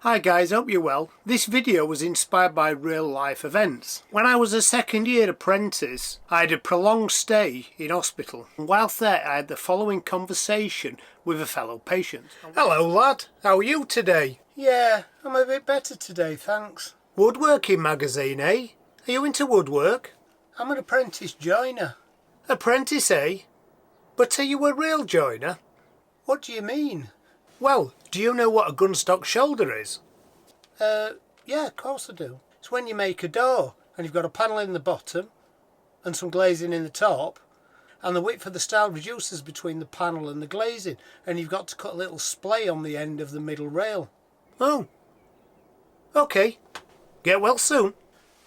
Hi guys, hope you're well. This video was inspired by real life events. When I was a second year apprentice, I had a prolonged stay in hospital. And whilst there, I had the following conversation with a fellow patient. Hello lad, how are you today? Yeah, I'm a bit better today, thanks. Woodworking magazine, eh? Are you into woodwork? I'm an apprentice joiner. Apprentice, eh? But are you a real joiner? What do you mean? Well, do you know what a gunstock shoulder is? Yeah, of course I do. It's when you make a door and you've got a panel in the bottom and some glazing in the top, and the width of the stile reduces between the panel and the glazing, and you've got to cut a little splay on the end of the middle rail. Oh, okay. Get well soon.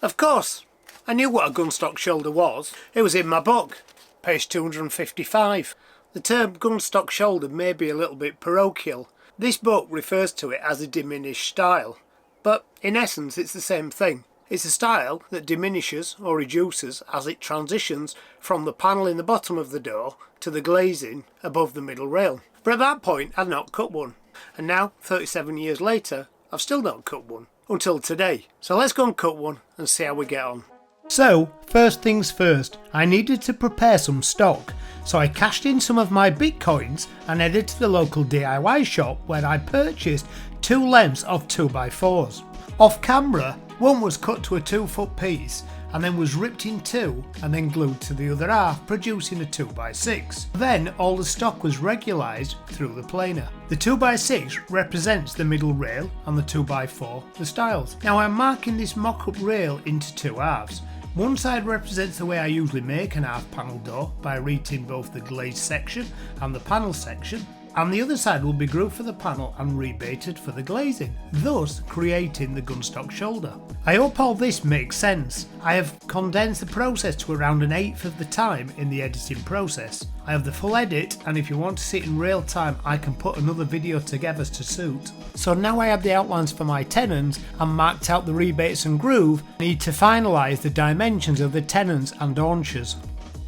Of course, I knew what a gunstock shoulder was. It was in my book, page 255. The term gunstock shoulder may be a little bit parochial. This book refers to it as a diminished stile, but in essence it's the same thing. It's a stile that diminishes or reduces as it transitions from the panel in the bottom of the door to the glazing above the middle rail. But at that point I'd not cut one, and now 37 years later I've still not cut one, until today. So let's go and cut one and see how we get on. So, first things first, I needed to prepare some stock, so I cashed in some of my bitcoins and headed to the local DIY shop where I purchased 2 lengths of 2x4s. Off camera, one was cut to a 2-foot piece and then was ripped in two and then glued to the other half, producing a 2x6. Then all the stock was regularised through the planer. The 2x6 represents the middle rail and the 2x4 the stiles. Now I'm marking this mock-up rail into 2 halves. One side represents the way I usually make an half panel door by reheating both the glazed section and the panel section, and the other side will be grooved for the panel and rebaited for the glazing, thus creating the gunstock shoulder. I hope all this makes sense. I have condensed the process to around 1/8 of the time in the editing process. I have the full edit, and if you want to see it in real time I can put another video together to suit. So now I have the outlines for my tenons and marked out the rebates and groove. I need to finalise the dimensions of the tenons and haunches.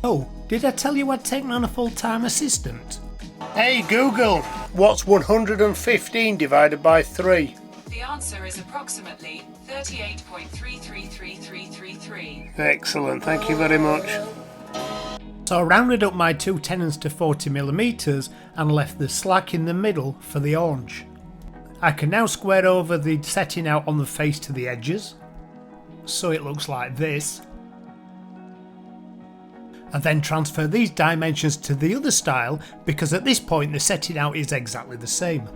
Oh, did I tell you I'd taken on a full-time assistant? Hey Google, what's 115 divided by 3? The answer is approximately 38.333333. Excellent, thank you very much. So I rounded up my 2 tenons to 40mm and left the slack in the middle for the haunch. I can now square over the setting out on the face to the edges, so it looks like this, and then transfer these dimensions to the other stile, because at this point the setting out is exactly the same,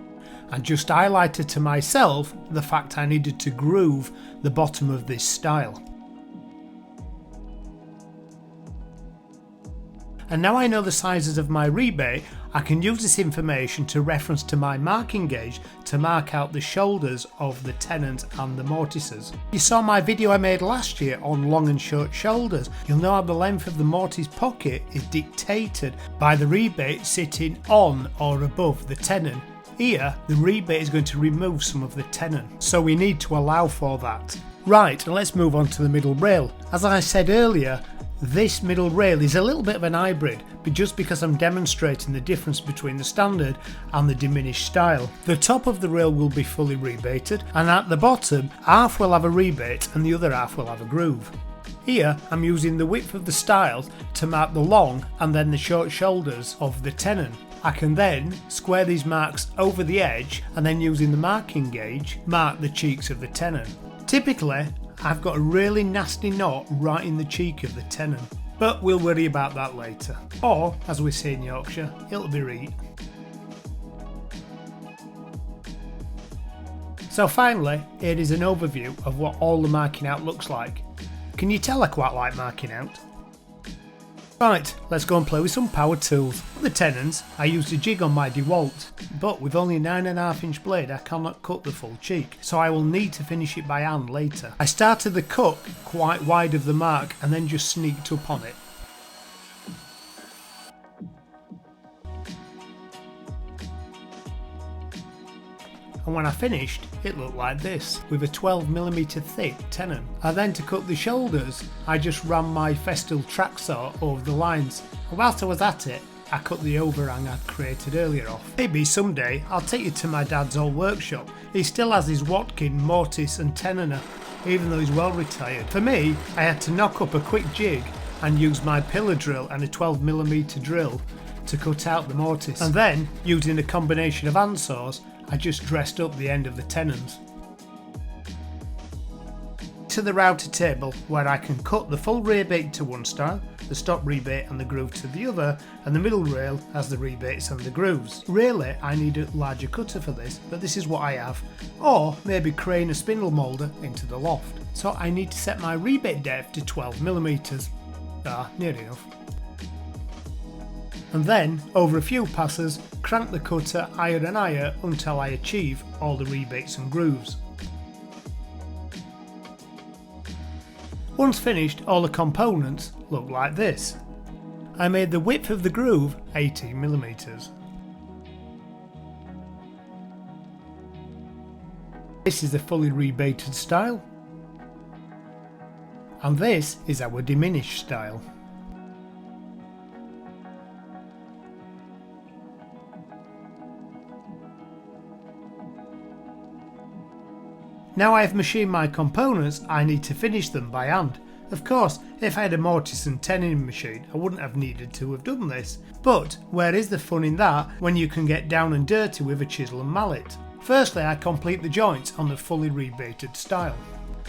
and just highlighted to myself the fact I needed to groove the bottom of this stile. And now I know the sizes of my rebate, I can use this information to reference to my marking gauge to mark out the shoulders of the tenons and the mortices. You saw my video I made last year on long and short shoulders. You'll know how the length of the mortise pocket is dictated by the rebate sitting on or above the tenon. Here, the rebate is going to remove some of the tenon, so we need to allow for that. Right, and let's move on to the middle rail. As I said earlier, this middle rail is a little bit of an hybrid, but just because I'm demonstrating the difference between the standard and the diminished stile. The top of the rail will be fully rebated, and at the bottom, half will have a rebate and the other half will have a groove. Here I'm using the width of the stiles to mark the long and then the short shoulders of the tenon. I can then square these marks over the edge and then using the marking gauge mark the cheeks of the tenon. Typically I've got a really nasty knot right in the cheek of the tenon, but we'll worry about that later. Or, as we say in Yorkshire, it'll be right. So finally, here is an overview of what all the marking out looks like. Can you tell I quite like marking out? Right, let's go and play with some power tools. For the tenons, I used a jig on my DeWalt, but with only a 9.5 inch blade I cannot cut the full cheek, so I will need to finish it by hand later. I started the cut quite wide of the mark and then just sneaked up on it. And when I finished, it looked like this, with a 12mm thick tenon. And then to cut the shoulders, I just ran my Festool track saw over the lines. And whilst I was at it, I cut the overhang I'd created earlier off. Maybe someday I'll take you to my dad's old workshop he still has his Woodworking, mortice and tenon, even though he's well retired. For me, I had to knock up a quick jig and use my pillar drill and a 12mm drill to cut out the mortice, and then using a combination of handsaws I just dressed up the end of the tenons. To the router table where I can cut the full rebate to one stile, the stop rebate and the groove to the other, and the middle rail has the rebates and the grooves. Really I need a larger cutter for this, but this is what I have, or maybe crane a spindle moulder into the loft. So I need to set my rebate depth to 12mm. Near enough. And then, over a few passes, crank the cutter higher and higher until I achieve all the rebates and grooves. Once finished, all the components look like this. I made the width of the groove 18mm. This is the fully rebated stile, and this is our diminished stile. Now I have machined my components, I need to finish them by hand. Of course, if I had a mortice and tenon machine, I wouldn't have needed to have done this. But where is the fun in that when you can get down and dirty with a chisel and mallet? Firstly, I complete the joints on the fully rebated stile.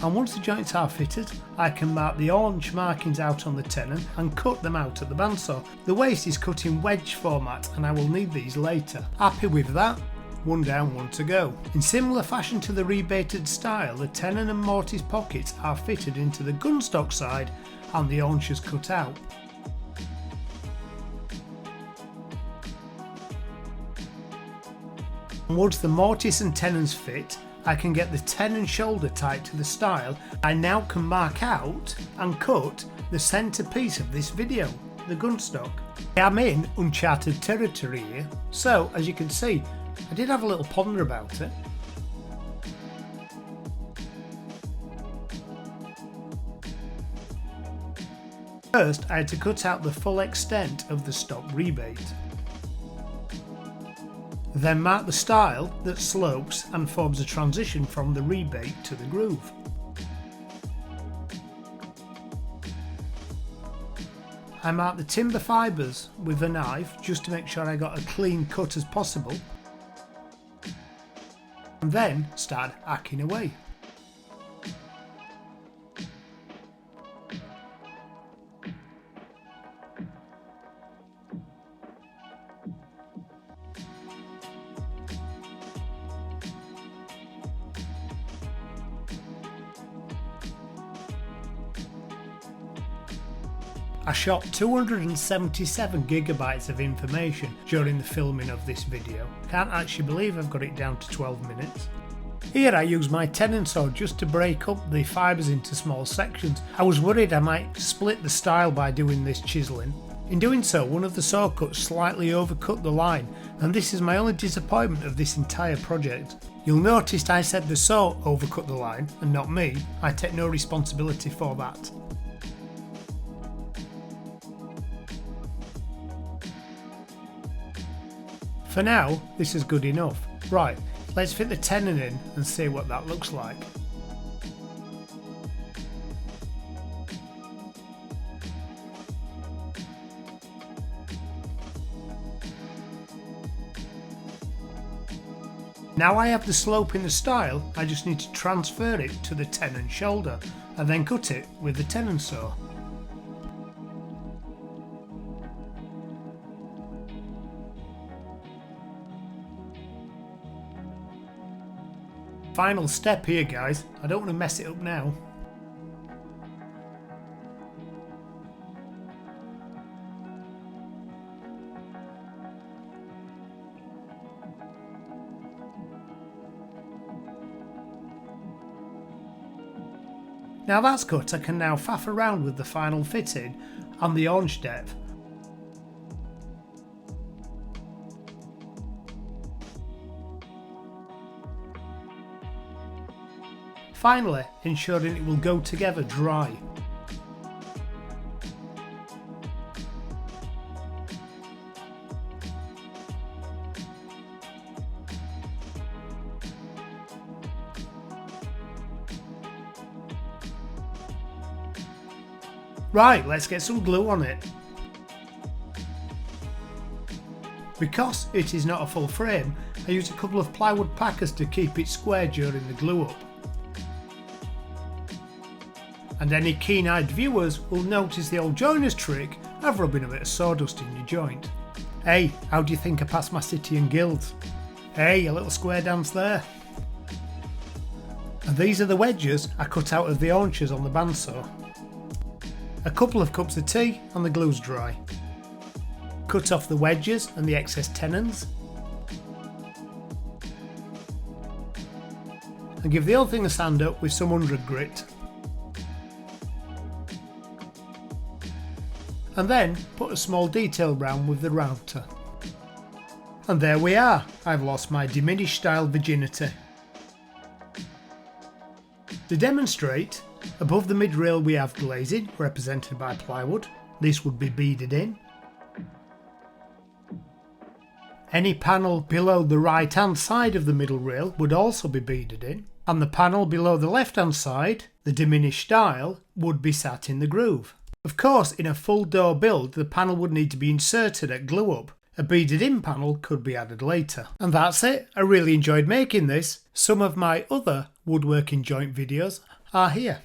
And once the joints are fitted, I can mark the haunch markings out on the tenon and cut them out at the bandsaw. The waist is cut in wedge format and I will need these later. Happy with that? One down, one to go. In similar fashion to the rebated stile, the tenon and mortice pockets are fitted into the gunstock side and the haunch is cut out. And once the mortice and tenons fit, I can get the tenon shoulder tight to the stile. I now can mark out and cut the centre piece of this video, the gunstock. I am in uncharted territory here, so as you can see, I did have a little ponder about it. First, I had to cut out the full extent of the stop rebate. Then mark the stile that slopes and forms a transition from the rebate to the groove. I marked the timber fibres with a knife just to make sure I got a clean cut as possible, and then started hacking away. I shot 277 gigabytes of information during the filming of this video. Can't actually believe I've got it down to 12 minutes. Here I use my tenon saw just to break up the fibres into small sections. I was worried I might split the stile by doing this chiselling. In doing so, one of the saw cuts slightly overcut the line, and this is my only disappointment of this entire project. You'll notice I said the saw overcut the line and not me. I take no responsibility for that. For now, this is good enough. Right, let's fit the tenon in and see what that looks like. Now I have the slope in the stile, I just need to transfer it to the tenon shoulder and then cut it with the tenon saw. Final step here guys, I don't want to mess it up now. Now that's cut, I can now faff around with the final fitting and the haunch depth. Finally, ensuring it will go together dry. Right, let's get some glue on it. Because it is not a full frame, I use a couple of plywood packers to keep it square during the glue up. And any keen-eyed viewers will notice the old joiner's trick of rubbing a bit of sawdust in your joint. Hey, how do you think I passed my city and guilds? Hey, a little square dance there. And these are the wedges I cut out of the haunches on the bandsaw. A couple of cups of tea and the glue's dry. Cut off the wedges and the excess tenons. And give the whole thing a sand up with some 100 grit. And then put a small detail round with the router. And there we are, I've lost my diminished style virginity. To demonstrate, above the mid-rail we have glazing, represented by plywood. This would be beaded in. Any panel below the right hand side of the middle rail would also be beaded in. And the panel below the left hand side, the diminished stile, would be sat in the groove. Of course, in a full door build, the panel would need to be inserted at glue up. A beaded in panel could be added later. And that's it. I really enjoyed making this. Some of my other woodworking joint videos are here.